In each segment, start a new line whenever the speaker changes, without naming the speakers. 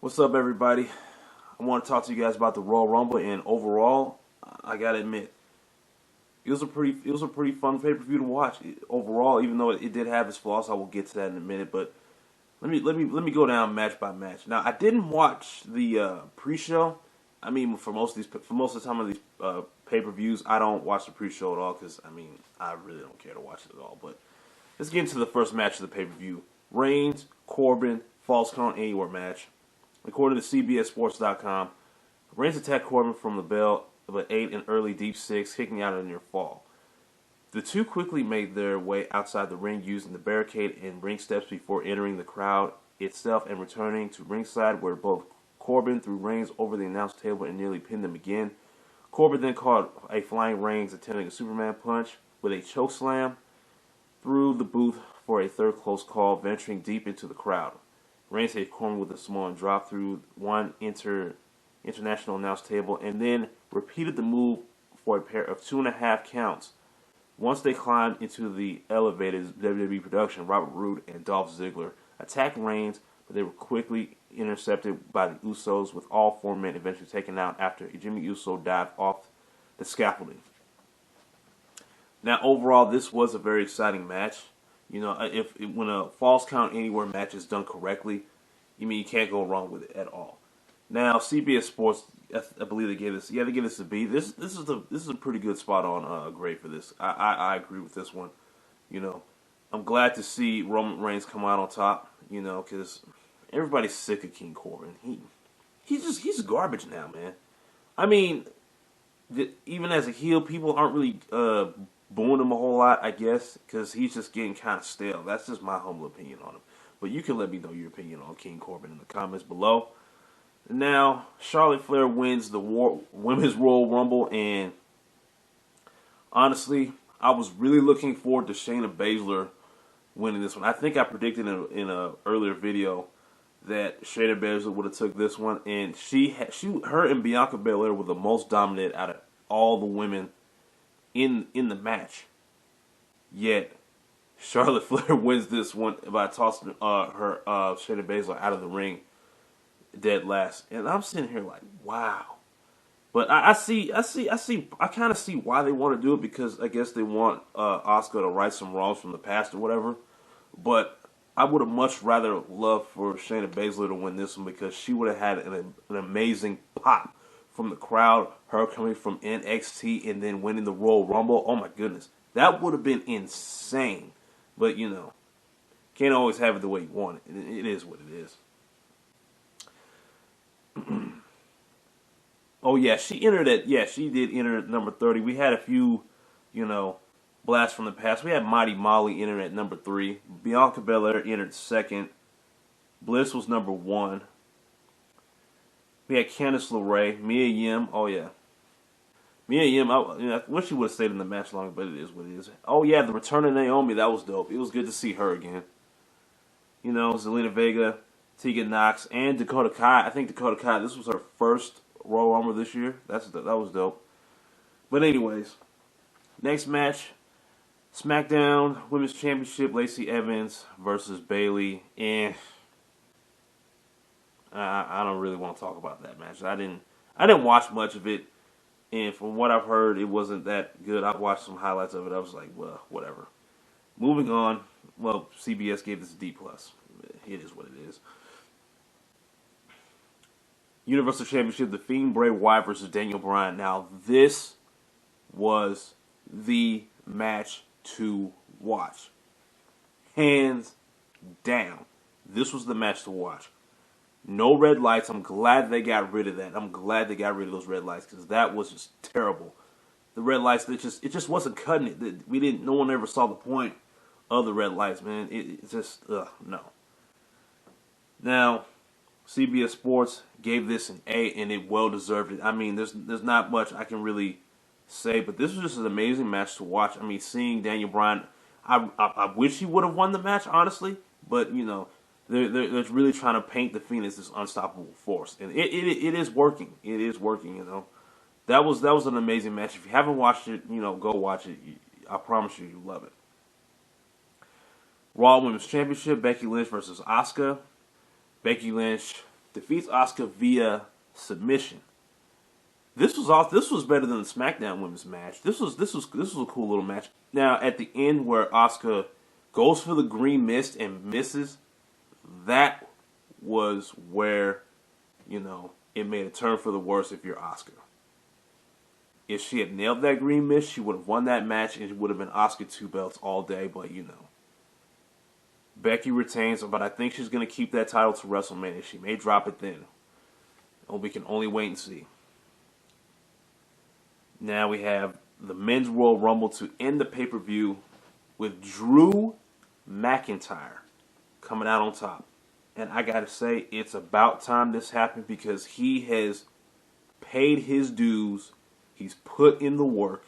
What's up, everybody? I want to talk to you guys about the Royal Rumble, and overall, I gotta admit, it was a pretty fun pay-per-view to watch. Overall, even though it did have its flaws, I will get to that in a minute. But let me go down match by match. Now, I didn't watch the pre-show. I mean, for most of the time of these pay-per-views, I don't watch the pre-show at all because I really don't care to watch it at all. But let's get into the first match of the pay-per-view: Reigns, Corbin, Falls Count Anywhere match. According to CBSSports.com, Reigns attacked Corbin from the bell but ate an early deep six, kicking out a near fall. The two quickly made their way outside the ring using the barricade and ring steps before entering the crowd itself and returning to ringside where both Corbin threw Reigns over the announce table and nearly pinned him again. Corbin then caught a flying Reigns attempting a Superman punch with a choke slam through the booth for a third close call, venturing deep into the crowd. Reigns hit Corbin with a Samoan drop through one international announce table and then repeated the move for a pair of 2.5 counts. Once they climbed into the elevated WWE production, Robert Roode and Dolph Ziggler attacked Reigns, but they were quickly intercepted by the Usos, with all four men eventually taken out after Jimmy Uso dived off the scaffolding. Now, overall, this was a very exciting match. You know, if when a Falls Count Anywhere match is done correctly, you can't go wrong with it at all. Now, CBS Sports, I believe they gave this. Yeah, they gave this a B. This is a pretty good spot on grade for this. I agree with this one. You know, I'm glad to see Roman Reigns come out on top. You know, because everybody's sick of King Corbin. He's garbage now, man. I mean, even as a heel, people aren't really booing him a whole lot, I guess, because he's just getting kind of stale. That's just my humble opinion on him. But you can let me know your opinion on King Corbin in the comments below. Now, Charlotte Flair wins the Women's Royal Rumble, and honestly, I was really looking forward to Shayna Baszler winning this one. I think I predicted in a earlier video that Shayna Baszler would have took this one, and her and Bianca Belair were the most dominant out of all the women in the match. Yet Charlotte Flair wins this one by tossing her Shayna Baszler out of the ring dead last, and I'm sitting here like, wow. But I kind of see why they want to do it, because I guess they want Asuka to right some wrongs from the past or whatever. But I would have much rather loved for Shayna Baszler to win this one, because she would have had an amazing pop from the crowd, her coming from NXT and then winning the Royal Rumble. Oh my goodness, that would have been insane. But can't always have it the way you want it. It is what it is. Oh yeah, she entered at she did enter at number 30. We had a few, blasts from the past. We had Mighty Molly enter at number 3. Bianca Belair entered second. Bliss was number 1. We had Candice LeRae, Mia Yim. Oh yeah, Mia Yim. I wish she would have stayed in the match longer, but it is what it is. Oh yeah, the return of Naomi. That was dope. It was good to see her again. Zelina Vega, Tegan Knox, and Dakota Kai. I think Dakota Kai, this was her first Royal Rumble this year. That was dope. But anyways, next match, SmackDown Women's Championship, Lacey Evans versus Bayley. And I don't really want to talk about that match. I didn't watch much of it, and from what I've heard, it wasn't that good. I watched some highlights of it. I was like, well, whatever. Moving on. Well, CBS gave this a D+. It is what it is. Universal Championship, The Fiend Bray Wyatt versus Daniel Bryan. Now, this was the match to watch. Hands down. This was the match to watch. No red lights. I'm glad they got rid of that. I'm glad they got rid of those red lights, because that was just terrible. The red lights, it just wasn't cutting it. No one ever saw the point of the red lights, man. It just, no. Now, CBS Sports gave this an A, and it well deserved it. I mean, there's not much I can really say, but this was just an amazing match to watch. I mean, seeing Daniel Bryan, I wish he would have won the match, honestly, but they're really trying to paint the Fiend as this unstoppable force, and it is working. It is working. That was an amazing match. If you haven't watched it, go watch it. I promise you love it. Raw Women's Championship, Becky Lynch versus Asuka. Becky Lynch defeats Asuka via submission. This was better than the SmackDown Women's match. This was a cool little match. Now at the end where Asuka goes for the green mist and misses, that was where, it made a turn for the worse if you're Asuka. If she had nailed that green mist, she would have won that match and it would have been Asuka 2 belts all day, but Becky retains, but I think she's going to keep that title to WrestleMania. She may drop it then. We can only wait and see. Now we have the Men's Royal Rumble to end the pay-per-view with Drew McIntyre coming out on top. And I got to say, it's about time this happened because he has paid his dues. He's put in the work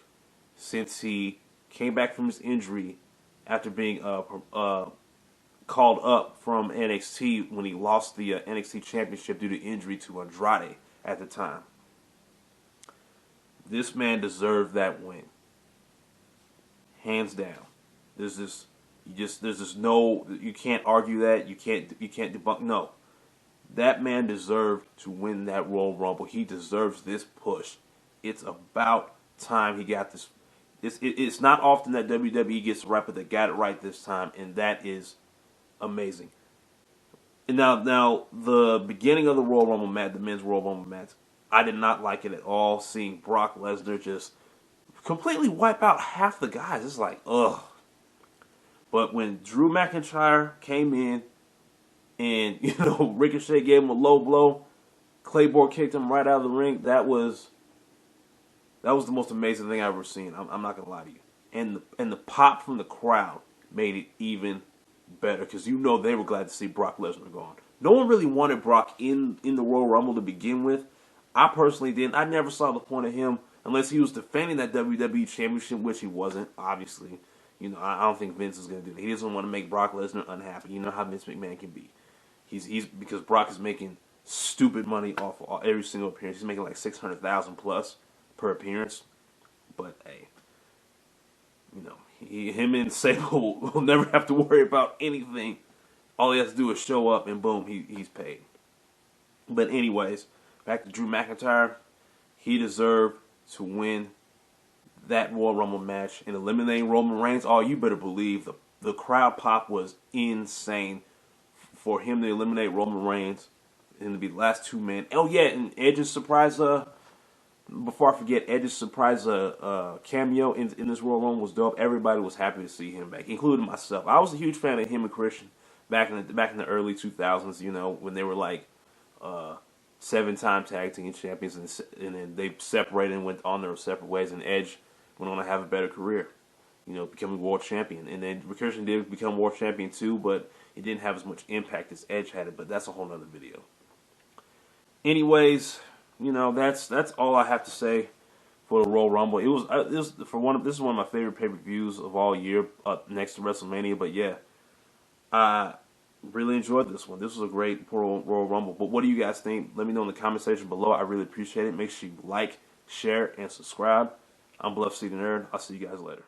since he came back from his injury after being called up from NXT when he lost the NXT Championship due to injury to Andrade at the time. This man deserved that win, hands down. You can't argue that. You can't debunk. No, that man deserved to win that Royal Rumble. He deserves this push. It's about time he got this. It's not often that WWE gets it right, but they got it right this time, and that is amazing. And now the beginning of the Royal Rumble match, the Men's Royal Rumble match, I did not like it at all. Seeing Brock Lesnar just completely wipe out half the guys, it's like, ugh. But when Drew McIntyre came in and, Ricochet gave him a low blow, Claymore kicked him right out of the ring, that was the most amazing thing I've ever seen. I'm not going to lie to you. And the pop from the crowd made it even better because they were glad to see Brock Lesnar gone. No one really wanted Brock in the Royal Rumble to begin with. I personally didn't. I never saw the point of him unless he was defending that WWE Championship, which he wasn't, obviously. I don't think Vince is going to do that. He doesn't want to make Brock Lesnar unhappy. You know how Vince McMahon can be. He's because Brock is making stupid money off of every single appearance. He's making like $600,000 plus per appearance. But hey, him and Sable will never have to worry about anything. All he has to do is show up, and boom, he's paid. But anyways, back to Drew McIntyre. He deserved to win that Royal Rumble match and eliminating Roman Reigns. Oh, you better believe the crowd pop was insane for him to eliminate Roman Reigns and to be the last 2 men. Oh yeah, and Edge's surprise. Before I forget, Edge's surprise cameo in this Royal Rumble was dope. Everybody was happy to see him back, including myself. I was a huge fan of him and Christian back in the early 2000s. When they were like 7-time tag team champions, and then they separated and went on their separate ways. And Edge went on to have a better career, becoming world champion. And then Christian did become world champion too, but it didn't have as much impact as Edge had it. But that's a whole nother video. Anyways, that's all I have to say for the Royal Rumble. This is one of my favorite pay-per-views of all year, next to WrestleMania. But yeah, I really enjoyed this one. This was a great Royal Rumble. But what do you guys think? Let me know in the comment section below. I really appreciate it. Make sure you like, share, and subscribe. I'm Bluff City Nerd. I'll see you guys later.